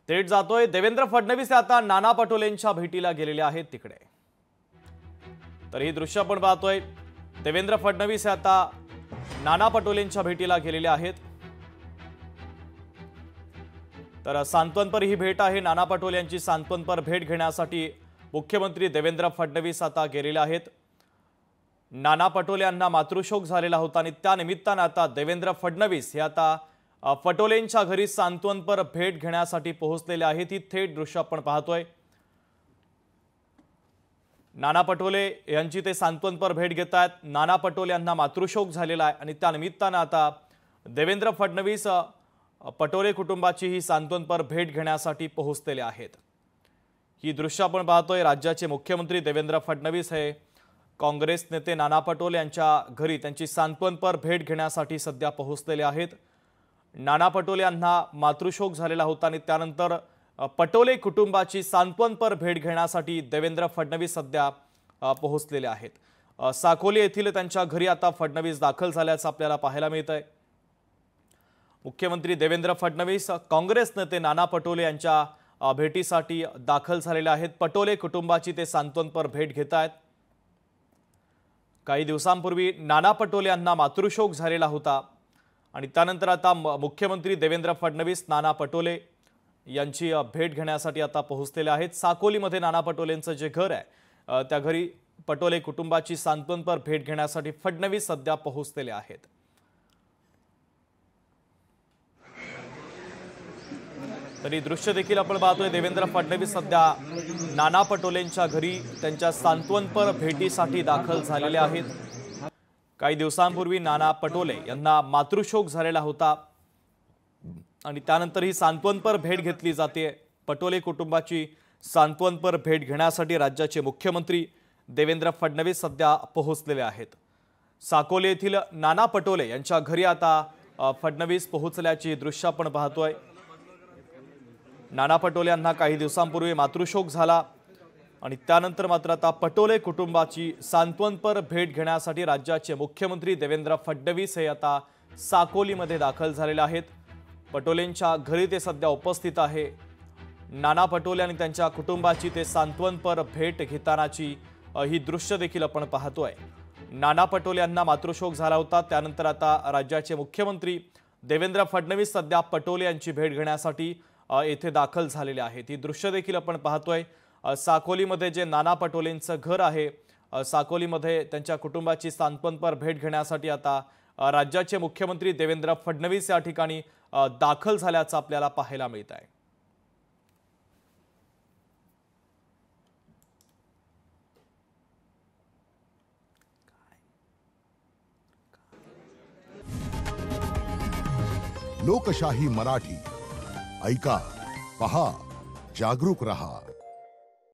थेट जातोय देवेंद्र फडणवीस आता नाना पटोलेंच्या भेटीला गेलेले आहेत तिकडे। तर ही दृश्य आपण पाहतोय, देवेंद्र फडणवीस आता नाना पटोलेंच्या भेटीला गेलेले आहेत। तर सांत्वनपर ही भेट आहे। नाना पटोले यांची सांत्वनपर भेट घेण्यासाठी मुख्यमंत्री देवेंद्र फडणवीस आता गेलेले आहेत। नाना पटोले यांना मातृशोक झालेला होता आणि त्या निमित्ताने आता देवेंद्र फडणवीस हे आता पटोलेंच्या घरी सांत्वनपर भेट घेण्यासाठी पोहोचलेले आहेत। ही थेट दृश्य आपण पाहतोय। नाना पटोले यांची ते सांत्वनपर भेट घेत आहेत। नाना पटोले यांना मातृशोक झालेला आहे आणि त्या निमित्ताने आता देवेंद्र फडणवीस पटोले कुटुंबाची ही सांत्वनपर भेट घेण्यासाठी पोहोचलेले आहेत। ही दृश्य आपण पाहतोय। राज्याचे मुख्यमंत्री देवेंद्र फडणवीस हे काँग्रेस नेते नाना पटोले यांच्या घरी त्यांची सांत्वनपर भेट घेण्यासाठी सध्या पोहोचलेले आहेत। नाना पटोले यांना मातृशोक झालेला होता आणि त्यानंतर पटोले कुटुंबाची सांत्वनपर भेट घेण्यासाठी देवेंद्र फडणवीस सध्या पोहोचलेले आहेत। साकोली येथील त्यांच्या घरी आता फडणवीस दाखल झाल्याचं आपल्याला पाहायला मिळतंय। मुख्यमंत्री देवेंद्र फडणवीस काँग्रेस नेते नाना पटोले यांच्या भेटीसाठी दाखल झालेले आहेत। पटोले कुटुंबाची ते सांत्वनपर भेट घेत आहेत। काही दिवसांपूर्वी नाना पटोले यांना मातृशोक झालेला होता आणि त्यानंतर आता मुख्यमंत्री देवेंद्र फडणवीस नाना पटोले यांची भेट घेण्यासाठी आता पोहोचलेले आहेत। साकोलीमध्ये नाना पटोलेंचं जे घर आहे त्या घरी पटोले कुटुंबाची सांत्वनपर भेट घेण्यासाठी फडणवीस सध्या पोहोचलेले आहेत। तरी दृश्य देखील आपण पाहतोय। देवेंद्र फडणवीस सध्या नाना पटोलेंच्या घरी त्यांच्या सांत्वनपर भेटीसाठी दाखल झालेले आहेत। काही दिवसांपूर्वी नाना पटोले यांना मातृशोक झालेला होता आणि त्यानंतर ही सांत्वनपर भेट घेतली जाते। पटोले कुटुंबाची सांत्वनपर भेट घेण्यासाठी राज्याचे मुख्यमंत्री देवेंद्र फडणवीस सध्या पोहोचलेले आहेत। साकोली येथील नाना पटोले यांच्या घरी आता फडणवीस पोहोचल्याची दृश्य आपण पाहतोय। नाना पटोले यांना काही दिवसांपूर्वी मातृशोक झाला आणि त्यानंतर मात्र आता पटोले कुटुंबाची सांत्वनपर भेट घेण्यासाठी राज्याचे मुख्यमंत्री देवेंद्र फडणवीस हे आता साकोलीमध्ये दाखल झालेले आहेत। पटोलेंच्या घरी ते सध्या उपस्थित आहे। नाना पटोले आणि त्यांच्या कुटुंबाची ते सांत्वनपर भेट घेतानाची ही दृश्य देखील आपण पाहतोय। नाना पटोले यांना मातृशोक झाला होता, त्यानंतर आता राज्याचे मुख्यमंत्री देवेंद्र फडणवीस सध्या पटोले यांची भेट घेण्यासाठी येथे दाखल झालेले आहेत। ही दृश्य देखील आपण पाहतोय। साकोलीमध्ये जे नाना पटोलेंचं घर आहे, साकोलीमध्ये त्यांच्या कुटुंबाची सांत्वनपर भेट घेण्यासाठी आता राज्याचे मुख्यमंत्री देवेंद्र फडणवीस या ठिकाणी दाखल झाल्याचं आपल्याला पाहायला मिळत आहे। लोकशाही मराठी ऐका, पहा, जागरूक रहा।